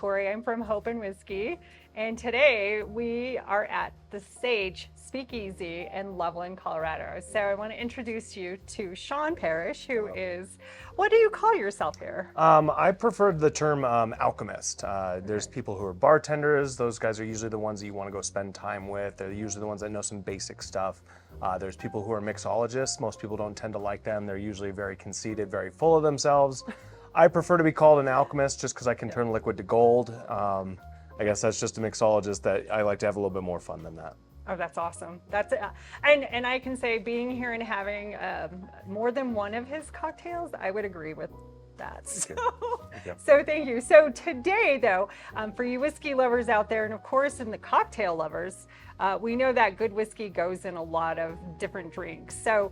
Tori. I'm from Hope and Whiskey, and today we are at the Sage Speakeasy in Loveland, Colorado. So I want to introduce you to Shaun Parish, who is, what do you call yourself here? I prefer the term alchemist. There's people who are bartenders. Those guys are usually the ones that you want to go spend time with. They're usually the ones that know some basic stuff. There's people who are mixologists. Most people don't tend to like them. They're usually very conceited, very full of themselves. I prefer to be called an alchemist just because I can turn liquid to gold. I guess that's just a mixologist that I like to have a little bit more fun than that. Oh, that's awesome. That's and I can say being here and having more than one of his cocktails, I would agree with that. So thank you. So today, though, for you whiskey lovers out there, and of course in the cocktail lovers, we know that good whiskey goes in a lot of different drinks. So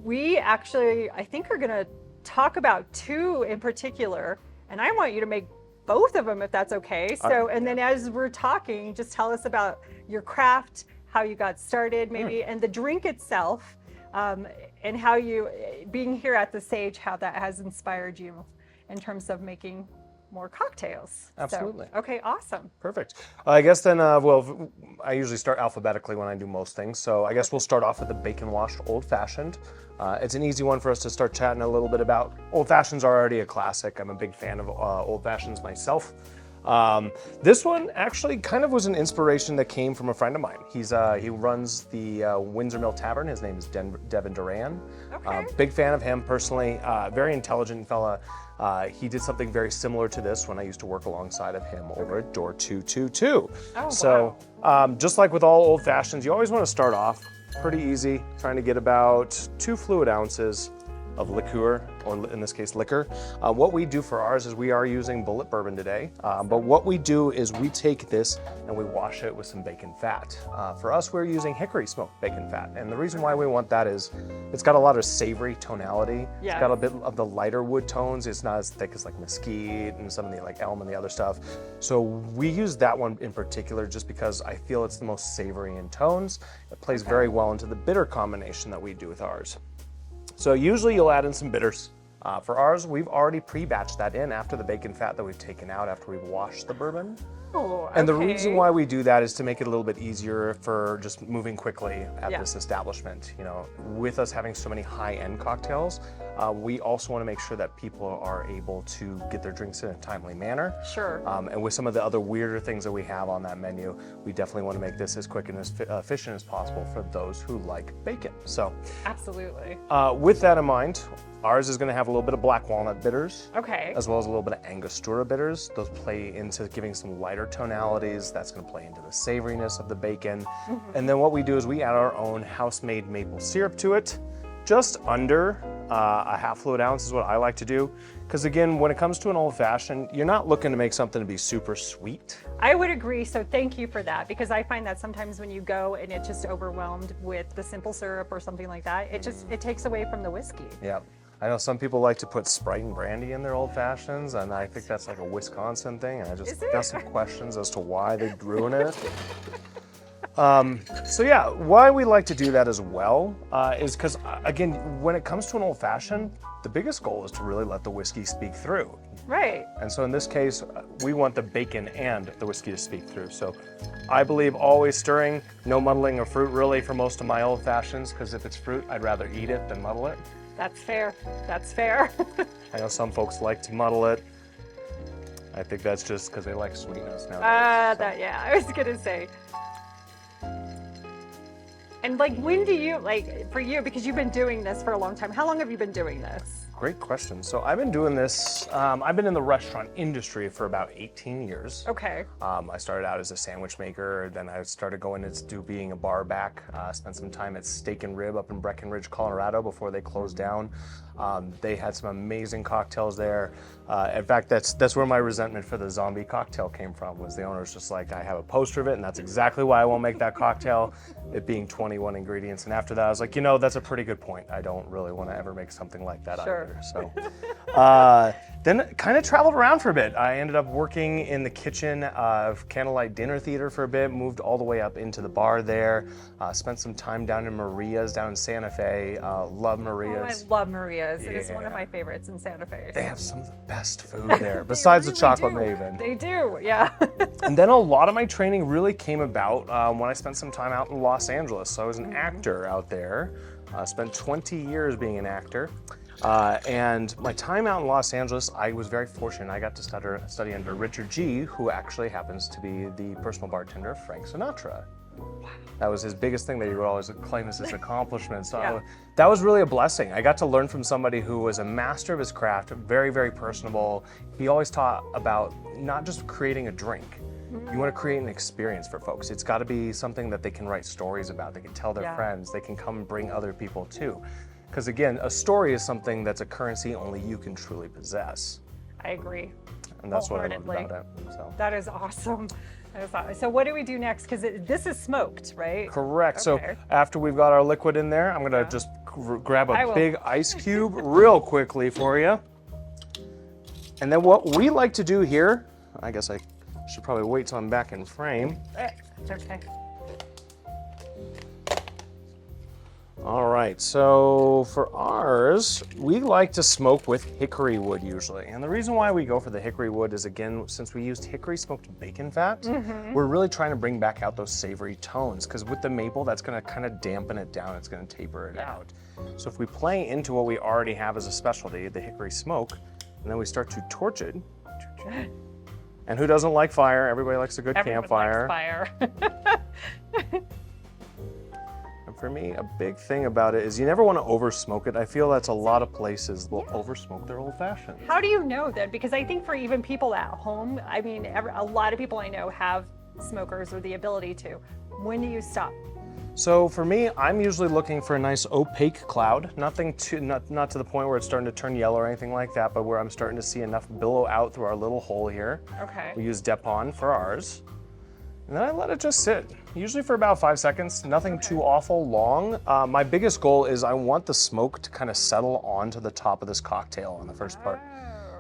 we actually, I think, are going to talk about two in particular, and I want you to make both of them if that's okay. So, and then as we're talking, just tell us about your craft, how you got started maybe, and the drink itself, and how you, being here at the Sage, how that has inspired you in terms of making more cocktails. Absolutely. So, okay, awesome. Perfect. I guess then, well, I usually start alphabetically when I do most things. So I guess we'll start off with the bacon washed old fashioned. It's an easy one for us to start chatting a little bit about. Old fashions are already a classic. I'm a big fan of old fashions myself. This one actually kind of was an inspiration that came from a friend of mine. He runs the Windsor Mill Tavern. His name is Devin Duran. Okay. Big fan of him personally. Very intelligent fella. He did something very similar to this when I used to work alongside of him over at Door 222. Oh, so just like with all old fashions, you always want to start off pretty easy, trying to get about 2 fluid ounces of liqueur, or in this case liquor. What we do for ours is we are using bullet bourbon today, but what we do is we take this and we wash it with some bacon fat. For us, we're using hickory smoked bacon fat, and the reason why we want that is it's got a lot of savory tonality. Yeah. It's got a bit of the lighter wood tones. It's not as thick as like mesquite and some of the like elm and the other stuff. So we use that one in particular just because I feel it's the most savory in tones. It plays very well into the bitter combination that we do with ours. So usually you'll add in some bitters. For ours, we've already pre-batched that in after the bacon fat that we've taken out after we've washed the bourbon. Oh, okay. And the reason why we do that is to make it a little bit easier for just moving quickly at this establishment. You know, with us having so many high-end cocktails, we also want to make sure that people are able to get their drinks in a timely manner. Sure. And with some of the other weirder things that we have on that menu, we definitely want to make this as quick and as efficient as possible for those who like bacon. So, Absolutely. with that in mind, ours is going to have a little bit of black walnut bitters, Okay. as well as a little bit of Angostura bitters. Those play into giving some lighter tonalities. That's going to play into the savoriness of the bacon. And then what we do is we add our own house-made maple syrup to it. Just under a half fluid ounce is what I like to do. Because again, when it comes to an old fashioned, you're not looking to make something to be super sweet. I would agree, so thank you for that, because I find that sometimes when you go and it's just overwhelmed with the simple syrup or something like that, it takes away from the whiskey. Yeah. I know some people like to put Sprite and brandy in their old fashions, and I think that's like a Wisconsin thing, and I just got some questions as to why they ruin it. So yeah, why we like to do that as well is because, again, when it comes to an old fashioned, the biggest goal is to really let the whiskey speak through. Right. And so in this case, we want the bacon and the whiskey to speak through. So I believe always stirring, no muddling of fruit really for most of my old fashions, because if it's fruit, I'd rather eat it than muddle it. That's fair. That's fair. I know some folks like to muddle it. I think that's just because they like sweetness nowadays. Yeah, I was gonna say. And like, when do you, like, for you, because you've been doing this for a long time, how long have you been doing this? Great question. So I've been doing this, I've been in the restaurant industry for about 18 years. Okay. I started out as a sandwich maker, then I started going into being a bar back, spent some time at Steak and Rib up in Breckenridge, Colorado before they closed down. They had some amazing cocktails there. In fact, that's where my resentment for the zombie cocktail came from, was the owner's just like, I have a poster of it and that's exactly why I won't make that cocktail, it being 21 ingredients. And after that, I was like, you know, that's a pretty good point. I don't really want to ever make something like that either. So Then kind of traveled around for a bit. I ended up working in the kitchen of Candlelight Dinner Theater for a bit, moved all the way up into the bar there, spent some time down in Maria's, down in Santa Fe. Love Maria's. Oh, I love Maria's. It is one of my favorites in Santa Fe. They have some of the best food there, besides the chocolate maven. They do, yeah. And then a lot of my training really came about when I spent some time out in Los Angeles. So I was an actor out there, spent 20 years being an actor. And my time out in Los Angeles, I was very fortunate. I got to study under Richard G., who actually happens to be the personal bartender of Frank Sinatra. Wow. That was his biggest thing that he would always claim as his accomplishment. So that was really a blessing. I got to learn from somebody who was a master of his craft, very, very personable. He always taught about not just creating a drink. You want to create an experience for folks. It's got to be something that they can write stories about. They can tell their friends. They can come and bring other people too. Because again, a story is something that's a currency only you can truly possess. I agree. And that's what I love about it. So. That is awesome. So what do we do next? Because this is smoked, right? Correct. Okay. So after we've got our liquid in there, I'm going to just grab a big ice cube real quickly for you. And then what we like to do here, I guess I should probably wait till I'm back in frame. It's okay. All right, so for ours, we like to smoke with hickory wood usually. And the reason why we go for the hickory wood is, again, since we used hickory smoked bacon fat, we're really trying to bring back out those savory tones, because with the maple, that's gonna kind of dampen it down, it's gonna taper it out. So if we play into what we already have as a specialty, the hickory smoke, and then we start to torch it, and who doesn't like fire? Everybody likes a good campfire. Likes fire. For me, a big thing about it is you never want to over smoke it. I feel that's a lot of places will over smoke their old fashioned. How do you know that? Because I think for even people at home, I mean, a lot of people I know have smokers or the ability to. When do you stop? So for me, I'm usually looking for a nice opaque cloud. Nothing too, not to the point where it's starting to turn yellow or anything like that, but where I'm starting to see enough billow out through our little hole here. Okay. We use Depon for ours. And then I let it just sit, usually for about 5 seconds, nothing too awful long. My biggest goal is I want the smoke to kind of settle onto the top of this cocktail on the first part.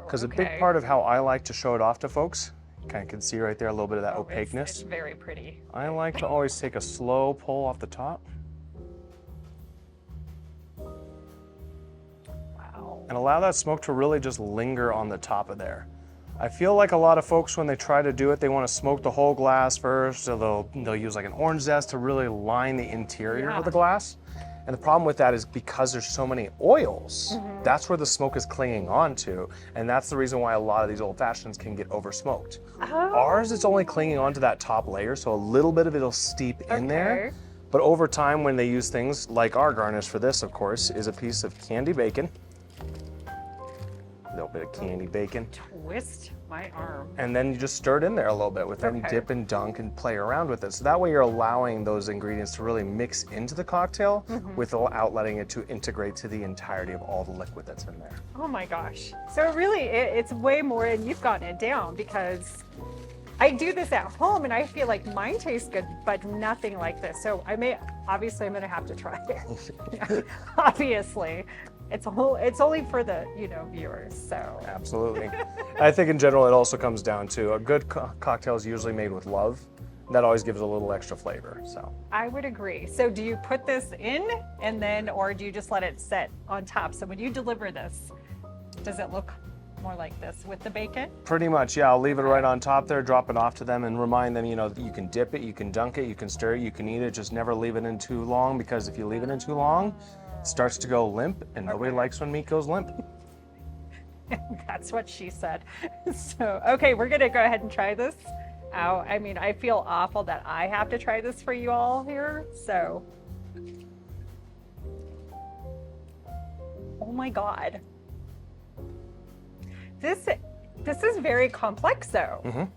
Because a big part of how I like to show it off to folks, you kind of can see right there a little bit of that opaqueness. It's very pretty. I like to always take a slow pull off the top. Wow. And allow that smoke to really just linger on the top of there. I feel like a lot of folks, when they try to do it, they want to smoke the whole glass first, so they'll use like an orange zest to really line the interior of the glass. And the problem with that is because there's so many oils, that's where the smoke is clinging on to, and that's the reason why a lot of these old fashions can get over smoked. Ours is only clinging onto that top layer, so a little bit of it'll steep in there. But over time, when they use things like our garnish for this, of course, is a piece of candy bacon. A little bit of candy bacon. Twist my arm. And then you just stir it in there a little bit with any dip and dunk and play around with it. So that way you're allowing those ingredients to really mix into the cocktail without letting it to integrate to the entirety of all the liquid that's in there. Oh my gosh. So really, it's way more, and you've gotten it down, because I do this at home and I feel like mine tastes good, but nothing like this. So obviously I'm gonna have to try it. Obviously. It's only for the viewers, so. Absolutely. I think in general it also comes down to a good cocktail is usually made with love. That always gives a little extra flavor. So. I would agree. So do you put this in and then, or do you just let it set on top? So when you deliver this, does it look more like this with the bacon? Pretty much, yeah. I'll leave it right on top there, drop it off to them, and remind them, you can dip it, you can dunk it, you can stir it, you can eat it. Just never leave it in too long, because if you leave it in too long, it starts to go limp, and nobody likes when meat goes limp. That's what she said. So, okay, we're gonna go ahead and try this out. I mean, I feel awful that I have to try this for you all here, so. Oh my God. This is very complex though.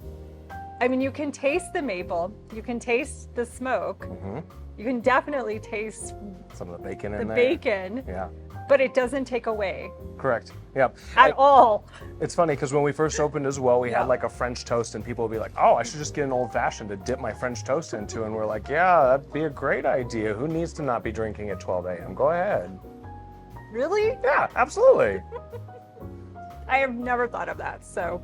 I mean, you can taste the maple, you can taste the smoke, you can definitely taste some of the bacon in there. The bacon. Yeah. But it doesn't take away. Correct. Yeah. At all. It's funny because when we first opened as well, we had like a French toast, and people would be like, "Oh, I should just get an old fashioned to dip my French toast into," and we're like, "Yeah, that'd be a great idea. Who needs to not be drinking at 12 a.m.? Go ahead." Really? Yeah, absolutely. I have never thought of that. So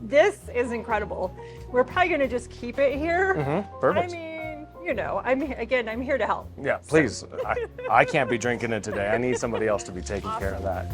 this is incredible. We're probably going to just keep it here. Perfect. I mean, you know, I'm here to help. Yeah, please. I can't be drinking it today. I need somebody else to be taking care of that.